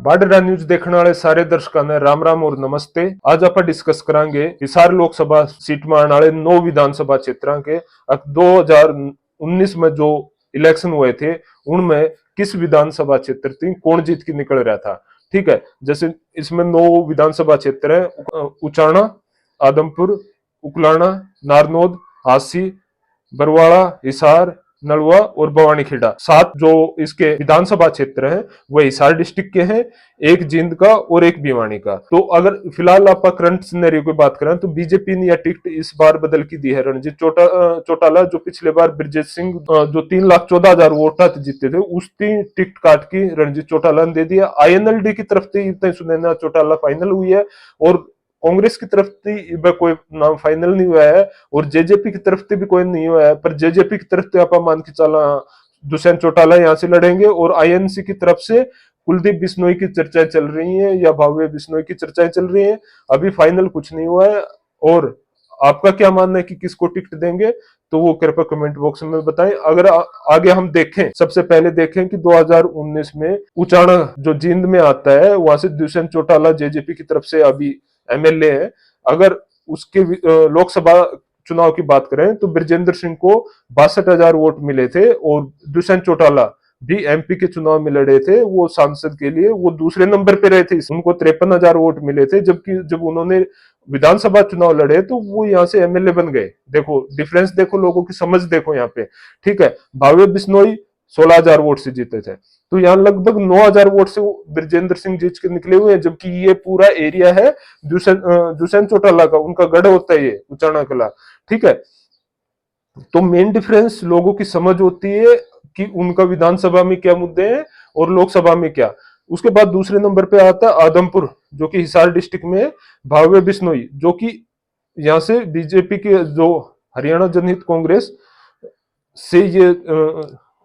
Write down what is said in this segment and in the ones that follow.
बाडरा news देखने वाले सारे दर्शकों ने राम राम और नमस्ते। आज आप डिस्कस करांगे हिसार लोकसभा सीट में आने वाले 9 विधानसभा क्षेत्रों के 2019 में जो इलेक्शन हुए थे उनमें किस विधानसभा क्षेत्र थी कौन जीत के निकल रहा था। ठीक है, जैसे इसमें 9 विधानसभा क्षेत्र है, उचाना, आदमपुर, उकलाना, नारनौद, हासी, बरवाड़ा, हिसार, नलवा और भवानीखेड़ा। 7 जो इसके विधानसभा क्षेत्र हैं वो हिसार डिस्ट्रिक्ट के हैं, एक जींद का और एक भिवानी का। तो अगर फिलहाल आप करंट सिनेरियो की बात करें तो बीजेपी ने यह टिकट इस बार बदल की दी है। रणजीत चौटाला जो पिछले बार ब्रजेश सिंह जो 3,14,000 वोट जीते थे उसकी टिकट काट की रणजीत चौटाला ने दे दिया। INLD की तरफ से इतने सुनैना चौटाला फाइनल हुई है और कांग्रेस की तरफ से कोई नाम फाइनल नहीं हुआ है और जेजेपी की तरफ से भी कोई नहीं हुआ है। पर जेजेपी की तरफ से आप मान के चला दुष्यंत चौटाला यहाँ से लड़ेंगे और INC की तरफ से कुलदीप बिश्नोई की चर्चाएं चल रही हैं या भव्य बिश्नोई की चर्चाएं चल रही हैं। अभी फाइनल कुछ नहीं हुआ है। और आपका क्या मानना है कि किसको टिकट देंगे तो वो कृपया कमेंट बॉक्स में बताएं। अगर आगे हम देखें, सबसे पहले देखें कि 2019 में उचाना जो जींद में आता है वहां से दुष्यंत चौटाला जेजेपी की तरफ से अभी MLA है। अगर उसके लोकसभा चुनाव की बात करें तो ब्रजेंद्र सिंह को 62,000 वोट मिले थे और दुष्यंत चौटाला भी MP के चुनाव में लड़े थे, वो सांसद के लिए वो दूसरे नंबर पे रहे थे, उनको 53,000 वोट मिले थे। जबकि जब उन्होंने विधानसभा चुनाव लड़े तो वो यहाँ से MLA बन गए। देखो डिफरेंस, देखो लोगों की समझ देखो यहाँ पे। ठीक है, भव्य बिश्नोई 16,000 वोट से जीते थे, तो यहाँ लगभग 9,000 वोट से ब्रजेंद्र सिंह जीत के निकले हुए हैं। जबकि ये पूरा एरिया है दुष्यंत चौटाला का, उनका गढ़ होता है ये उचाना कला। ठीक है, तो मेन डिफरेंस लोगों की समझ होती है कि उनका विधानसभा में क्या मुद्दे हैं और लोकसभा में क्या। उसके बाद दूसरे नंबर पे आता है आदमपुर जो कि हिसार डिस्ट्रिक्ट में है, भव्य बिश्नोई जो कि यहाँ से बीजेपी के जो हरियाणा जनहित कांग्रेस से ये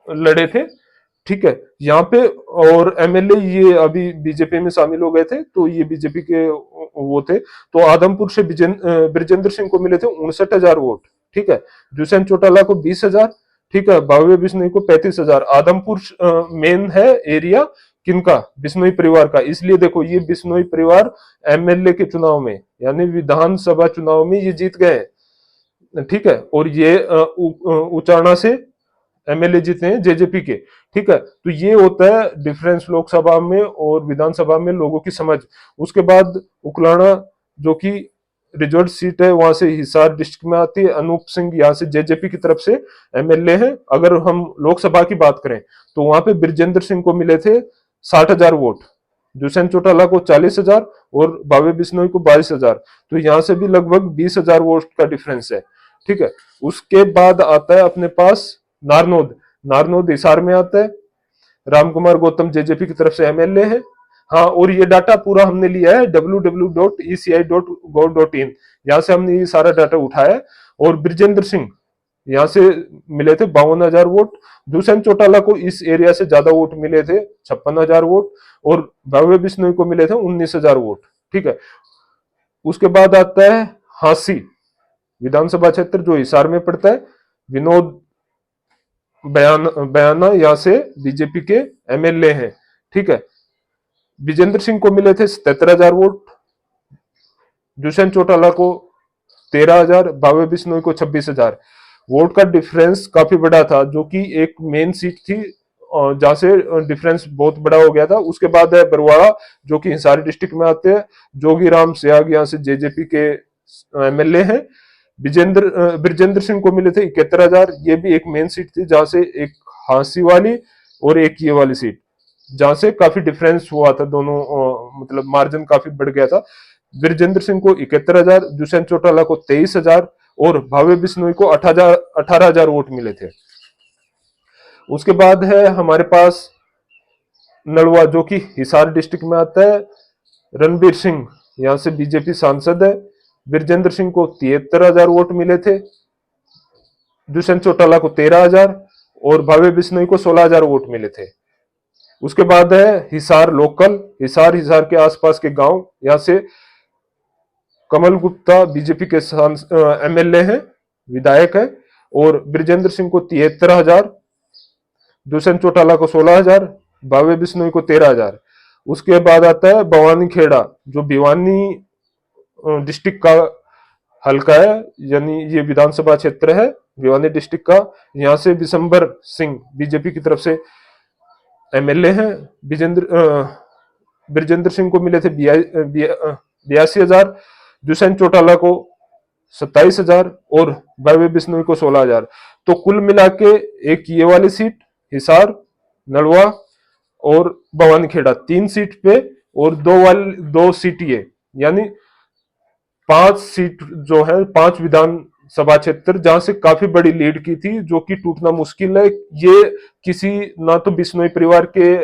लड़े थे। ठीक है, यहाँ पे और MLA ये अभी बीजेपी में शामिल हो गए थे, तो ये बीजेपी के वो थे। तो आदमपुर से ब्रजेंद्र सिंह को मिले थे 59,000 वोट। ठीक है, दुष्यंत चौटाला को 20,000। ठीक है, भव्य बिश्नोई को 35,000। आदमपुर मेन है एरिया किनका, बिश्नोई परिवार का। इसलिए देखो ये बिश्नोई परिवार MLA के चुनाव में यानी विधानसभा चुनाव में ये जीत गए। ठीक है, और ये उचाना से MLA जीते हैं जेजेपी के। ठीक है, तो ये होता है डिफरेंस लोकसभा में और विधानसभा में लोगों की समझ। उसके बाद उकलाना जो कि रिजर्व सीट है वहां से हिसार डिस्ट्रिक्ट में आती है। अनूप सिंह यहाँ से जेजेपी की तरफ से MLA है। अगर हम लोकसभा की बात करें तो वहां पे ब्रजेंद्र सिंह को मिले थे 60,000 वोट, दुष्यंत चौटाला को 40,000 और भव्य बिश्नोई को 22,000। तो यहाँ से भी लगभग 20,000 वोट का डिफरेंस है। ठीक है, उसके बाद आता है अपने पास नारनौद। नारनौद हिसार में आता है। रामकुमार गौतम जेजेपी की तरफ से MLA है। हाँ, और ये डाटा पूरा हमने लिया है www.eci.gov.in, यहाँ से हमने ये सारा डाटा उठाया है। और ब्रजेंद्र सिंह यहाँ से मिले थे 52,000 वोट। दुष्यंत चौटाला को इस एरिया से ज्यादा वोट मिले थे 56,000 वोट और भव्य बिश्नोई को मिले थे 19,000 वोट। ठीक है, उसके बाद आता है हांसी विधानसभा क्षेत्र जो हिसार में पड़ता है। विनोद बयाना यहाँ से बीजेपी के MLA हैं। ठीक है, विजेंद्र सिंह को मिले थे 77,000 वोट, दुष्यंत चौटाला को 13,000, भव्य बिश्नोई को 26,000। वोट का डिफरेंस काफी बड़ा था जो कि एक मेन सीट थी जहां से डिफरेंस बहुत बड़ा हो गया था। उसके बाद है बरवाड़ा जो कि हिसार डिस्ट्रिक्ट में आते हैं। जोगीराम सियाग यहाँ से जेजेपी के MLA हैं। ब्रजेंद्र सिंह को मिले थे 71,000। ये भी एक मेन सीट थी जहां से एक हांसी वाली और एक ये वाली सीट जहां से काफी डिफरेंस हुआ था दोनों, मतलब मार्जिन काफी बढ़ गया था। ब्रजेंद्र सिंह को 71,000, दुष्यंत चौटाला को 23,000 और भव्य बिश्नोई को 18,000 वोट मिले थे। उसके बाद है हमारे पास नलवा जो कि हिसार डिस्ट्रिक्ट में आता है। रणबीर सिंह यहाँ से बीजेपी सांसद है। ब्रजेंद्र सिंह को 73,000 वोट मिले थे, दुष्यंत चौटाला को 13,000 और भव्य बिश्नोई को 16,000 वोट मिले थे। उसके बाद है हिसार लोकल, हिसार के आसपास के गांव। यहाँ से कमल गुप्ता बीजेपी के MLA हैं, विधायक है। और ब्रजेंद्र सिंह को 73,000, दुष्यंत चौटाला को 16,000, भव्य बिश्नोई को 13,000। उसके बाद आता है भवानी खेड़ा, जो भिवानी डिस्ट्रिक्ट का हल्का है, यानी ये विधानसभा क्षेत्र है भिवानी डिस्ट्रिक्ट का। यहाँ से विशंबर सिंह बीजेपी की तरफ से एमएलए हैं। ब्रिजेंद्र सिंह को मिले थे 82,000, दुष्यंत चौटाला को 27,000 और भव्य बिश्नोई को 16,000। तो कुल मिला के एक ये वाली सीट हिसार, नलवा और भवानीखेड़ा 3 सीट पे, और 2 सीट ये, यानी 5 सीट जो है, 5 विधानसभा क्षेत्र जहां से काफी बड़ी लीड की थी, जो कि टूटना मुश्किल है। ये किसी ना तो बिश्नोई परिवार के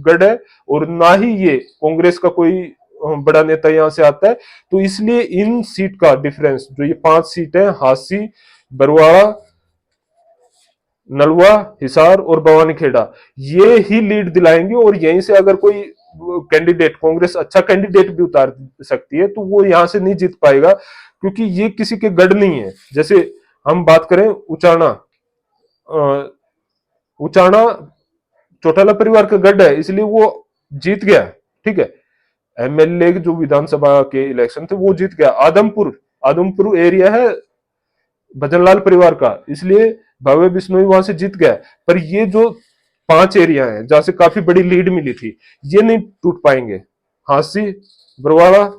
गढ़ है और ना ही ये कांग्रेस का कोई बड़ा नेता यहां से आता है। तो इसलिए इन सीट का डिफरेंस, जो ये 5 सीट है, हांसी, बरवाड़ा, नलवा, हिसार और भवानीखेड़ा, ये ही लीड दिलाएंगे। और यहीं से अगर कोई कैंडिडेट, कांग्रेस अच्छा कैंडिडेट भी उतार सकती है, तो वो यहां से नहीं जीत पाएगा, क्योंकि ये किसी के गढ़ नहीं है। जैसे हम बात करें उचाना, उचाना चौटाला परिवार का गढ़ है, इसलिए वो जीत गया, ठीक है। एमएलए जो विधानसभा के इलेक्शन थे वो जीत गया। आदमपुर, आदमपुर एरिया है भजनलाल परिवार का, इसलिए भव्य बिश्नोई वहां से जीत गया। पर ये जो 5 एरिया है जहां से काफी बड़ी लीड मिली थी, ये नहीं टूट पाएंगे। हांसी, बरवाड़ा,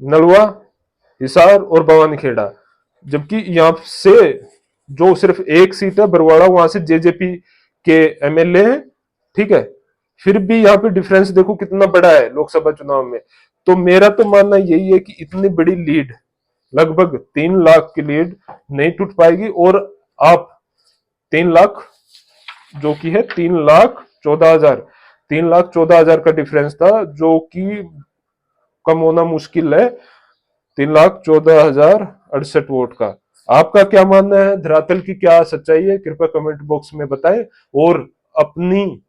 नलवा, हिसार और भवानीखेड़ा। जबकि यहां से जो सिर्फ एक सीट है बरवाड़ा, वहां से जेजेपी के एमएलए हैं, ठीक है। फिर भी यहाँ पे डिफरेंस देखो कितना बड़ा है लोकसभा चुनाव में। तो मेरा तो मानना यही है कि इतनी बड़ी लीड, लगभग 3 लाख की लीड नहीं टूट पाएगी। और आप 3 लाख, जो कि है 3,14,000, 3,14,000 का डिफरेंस था, जो कि कम होना मुश्किल है 3,14,068 वोट का। आपका क्या मानना है, धरातल की क्या सच्चाई है, कृपया कमेंट बॉक्स में बताएं। और अपनी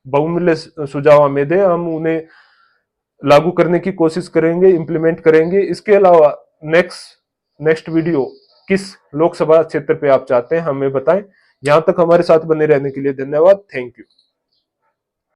बहुमूल्य सुझाव हमें दें, हम उन्हें लागू करने की कोशिश करेंगे, इंप्लीमेंट करेंगे। इसके अलावा नेक्स्ट वीडियो किस लोकसभा क्षेत्र पे आप चाहते हैं, हमें बताएं। यहां तक हमारे साथ बने रहने के लिए धन्यवाद। Thank you.